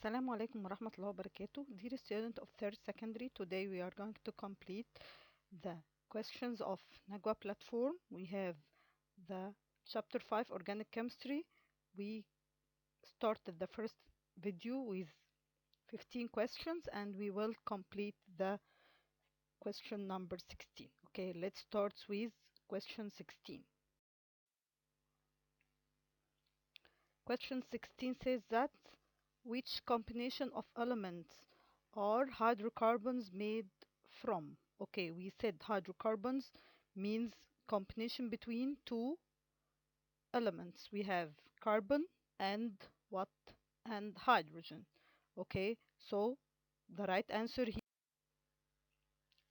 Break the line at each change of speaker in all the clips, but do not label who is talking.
Assalamu alaikum wa rahmatullahi wa barakatuh. Dear student of third secondary, today we are going to complete the questions of Nagwa platform. We have the chapter 5 organic chemistry. We started the first video with 15 questions and we will complete the question number 16. Okay, let's start with question 16. Question 16 says that which combination of elements are hydrocarbons made from? Okay, we said hydrocarbons means combination between two elements. We have carbon and what? And hydrogen. Okay, so the right answer here,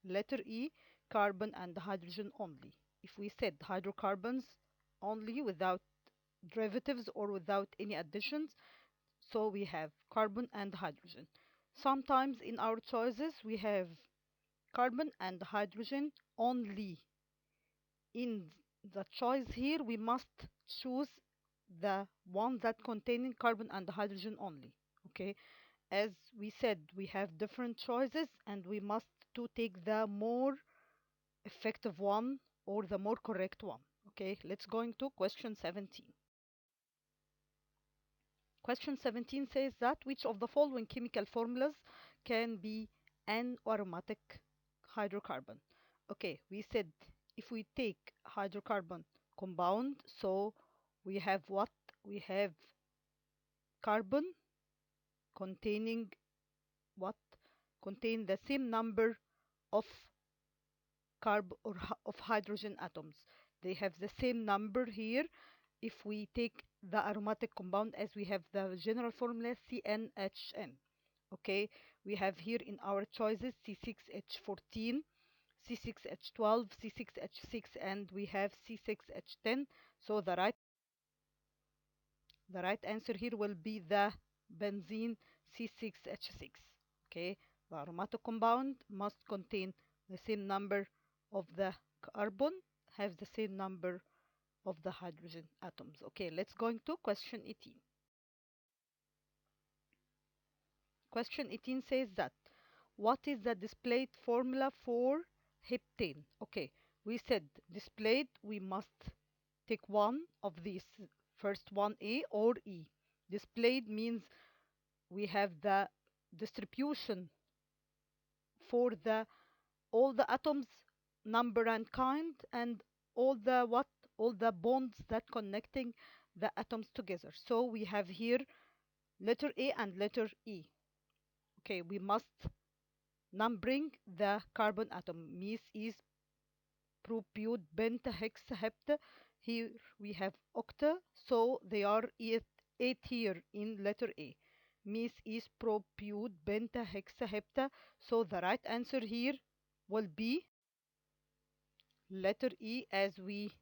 letter E, carbon and hydrogen only. If we said hydrocarbons only without derivatives or without any additions, so we have carbon and hydrogen. Sometimes in our choices we have carbon and hydrogen only. In the choice here we must choose the one that containing carbon and hydrogen only. Okay, as we said, we have different choices and we must to take the more effective one or the more correct one. Okay, let's go into question 17. Question 17 says that which of the following chemical formulas can be an aromatic hydrocarbon? Okay, we said if we take hydrocarbon compound, so we have what? We have carbon containing what? Contain the same number of of hydrogen atoms. They have the same number here. If we take the aromatic compound as we have the general formula CnHn. Okay, we have here in our choices C6H14, C6H12, C6H6, and we have C6H10. So the right answer here will be the benzene C6H6. Okay, the aromatic compound must contain the same number of the carbon, have the same number of the hydrogen atoms. Okay, let's go into question 18. Question 18 says that what is the displayed formula for heptane? Okay, we said displayed, we must take one of these, first one A or E. Displayed means we have the distribution for the all the atoms number and kind and all the what, all the bonds that connecting the atoms together. So we have here letter A and letter E. Okay, we must numbering the carbon atom. Means is propute pentahexahept. Here we have octa, so they are eight here in letter A. Means is propute pentahexahepta. So the right answer here will be letter E, as we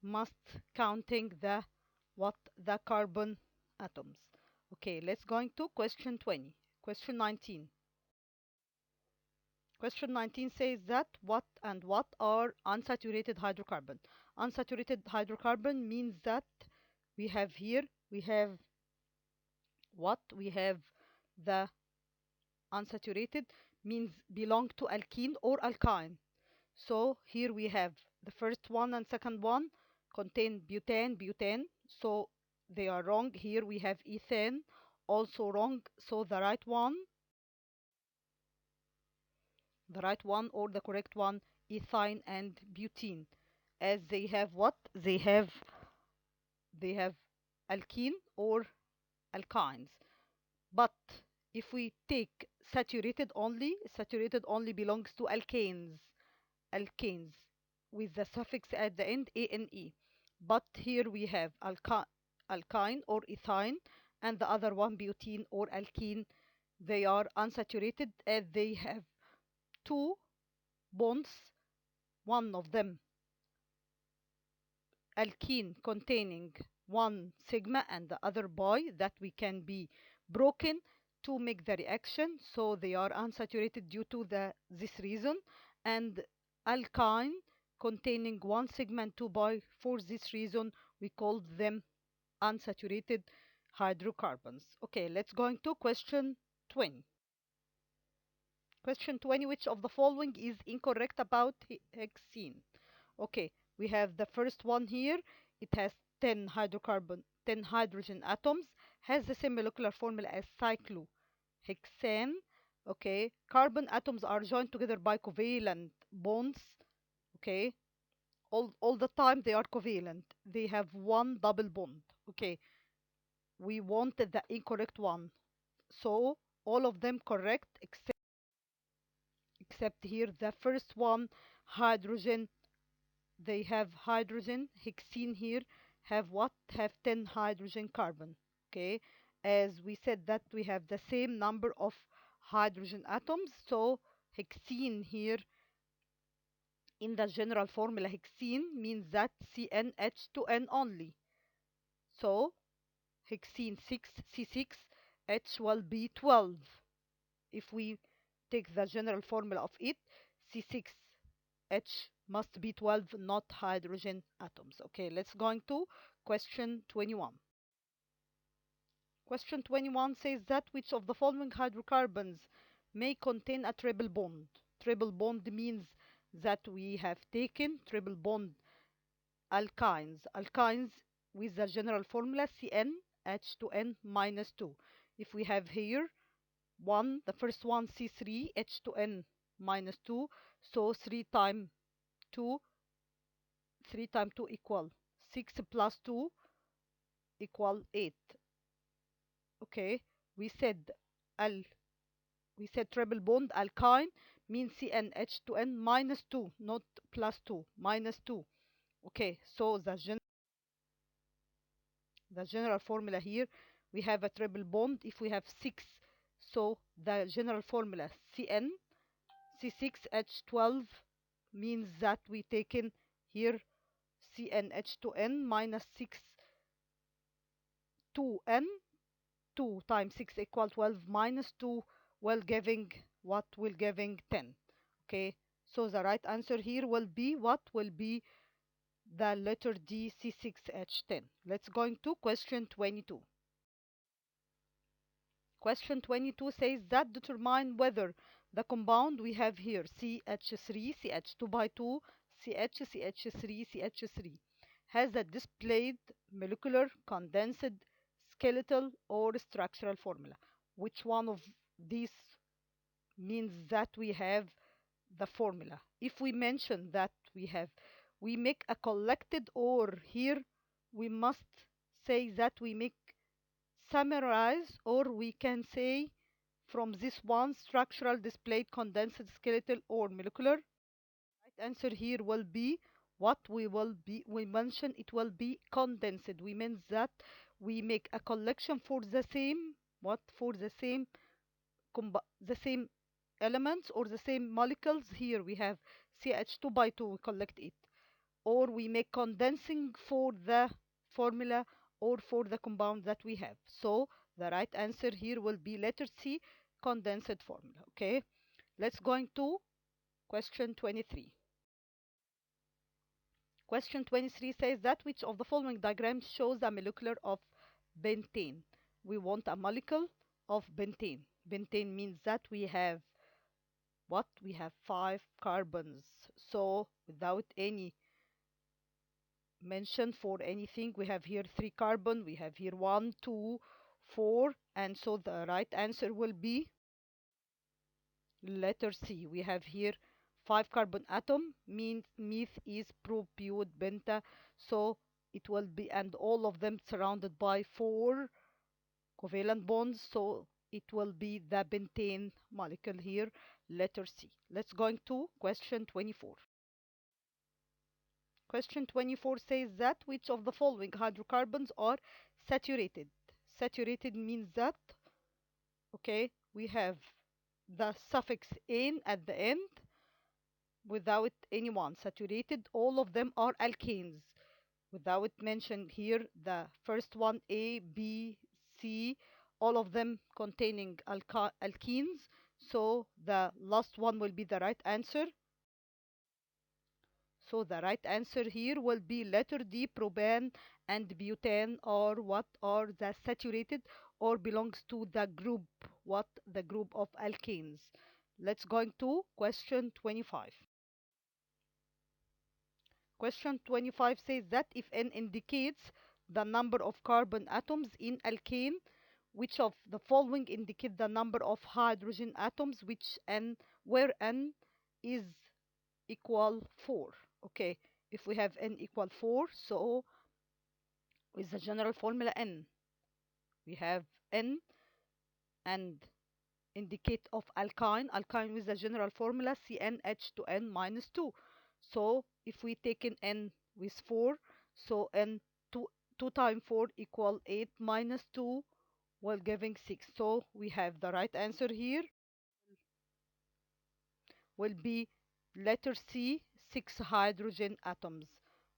must counting the what, the carbon atoms. Okay, let's go into question 20. Question 19. Question 19 says that what are unsaturated hydrocarbon? Unsaturated hydrocarbon means that we have here, we have what? We have the unsaturated means belong to alkene or alkyne. So here we have the first one and second one contain butane, butane. So they are wrong. Here we have ethane, also wrong. So the right one or the correct one, ethine and butene, as they have what? They have alkene or alkynes. But if we take saturated only belongs to alkanes with the suffix at the end ane. But here we have alkyne or ethine and the other one butene or alkene. They are unsaturated as they have two bonds, one of them alkene containing one sigma and the other pi that we can be broken to make the reaction, so they are unsaturated due to this reason. And alkyne containing one sigma and two pi, for this reason we call them unsaturated hydrocarbons. Okay, let's go into question 20. Question 20, which of the following is incorrect about hexene? Okay, we have the first one here. It has 10 hydrocarbon, 10 hydrogen atoms, has the same molecular formula as cyclohexane. Okay, carbon atoms are joined together by covalent bonds. Okay, all the time they are covalent. They have one double bond. Okay, we wanted the incorrect one. So all of them correct except here the first one, hydrogen. They have hydrogen. Hexene here have what? Have 10 hydrogen carbon. Okay, as we said that we have the same number of hydrogen atoms, so hexene here in the general formula, hexene means that CnH2n only. So hexene 6 C6H will be 12. If we take the general formula of it, C6H must be 12, not hydrogen atoms. Okay, let's go into question 21. Question 21 says that which of the following hydrocarbons may contain a triple bond? Triple bond means that we have taken triple bond alkynes. Alkynes with the general formula CnH2n minus 2. If we have here one, the first one C3H2n minus 2, so 3 times 2, 3 times 2 equal 6 plus 2 equal 8. Okay, we said al we said triple bond alkyne means CnH2n minus 2, not plus 2, minus 2. Okay, so the general formula here, we have a triple bond. If we have 6, so the general formula Cn C6H12 means that we taken here CnH2n minus 6 2n, 2 times 6 equal 12 minus 2 will giving what will giving 10. Okay, so the right answer here will be what will be the letter D, C6H10. Let's go into question 22. Question 22 says that determine whether the compound we have here CH3, CH2 by 2, CH, CH3, CH3 has a displayed molecular, condensed, skeletal or structural formula. Which one of these means that we have the formula? If we mention that we make a collected, or here we must say that we make summarize, or we can say from this one, structural, displayed, condensed, skeletal or molecular. Right answer here will be what we mention it will be condensed. We mean that we make a collection for the same what for the same elements or the same molecules. Here we have CH2 by 2, we collect it, or we make condensing for the formula or for the compound that we have. So the right answer here will be letter C, condensed formula. Okay, let's go into question 23. Question 23 says that which of the following diagrams shows a molecular of bentane? We want a molecule of bentane. Bentane means that we have what? We have 5 carbons. So without any mention for anything, we have here 3 carbon, we have here 1, 2, 4, and so the right answer will be letter C. We have here 5 carbon atom, means meth is propiod benta, so it will be, and all of them surrounded by 4 covalent bonds, so it will be the bentane molecule here, letter C. Let's go into question 24. Question 24 says that which of the following hydrocarbons are saturated? Saturated means that, okay, we have the suffix "ane" at the end without any one. Saturated, all of them are alkanes. Without mention here, the first one A, B, C, all of them containing alkenes. So the last one will be the right answer. So the right answer here will be letter D, propan and butane, or what are the saturated or belongs to the group, what the group of alkanes. Let's go into question 25. Question 25 says that if N indicates the number of carbon atoms in alkane, which of the following indicate the number of hydrogen atoms which N where N is equal 4? Okay, if we have N equal 4, so with the general formula N, we have N and indicate of alkyne with the general formula CnH2n minus 2. So if we take in N with 4, so N 2 times 4 equal 8 minus 2 while giving 6. So we have the right answer here will be letter C, 6 hydrogen atoms.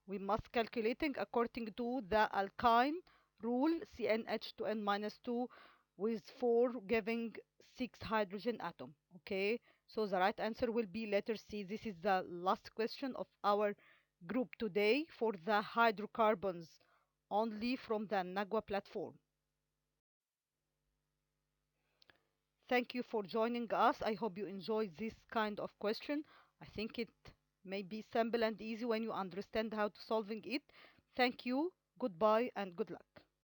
We must calculating according to the alkyne rule CnH2n minus 2 with 4 giving 6 hydrogen atom. Okay, so the right answer will be letter C. This is the last question of our group today for the hydrocarbons only from the Nagwa platform. Thank you for joining us. I hope you enjoyed this kind of question. I think it may be simple and easy when you understand how to solving it. Thank you. Goodbye and good luck.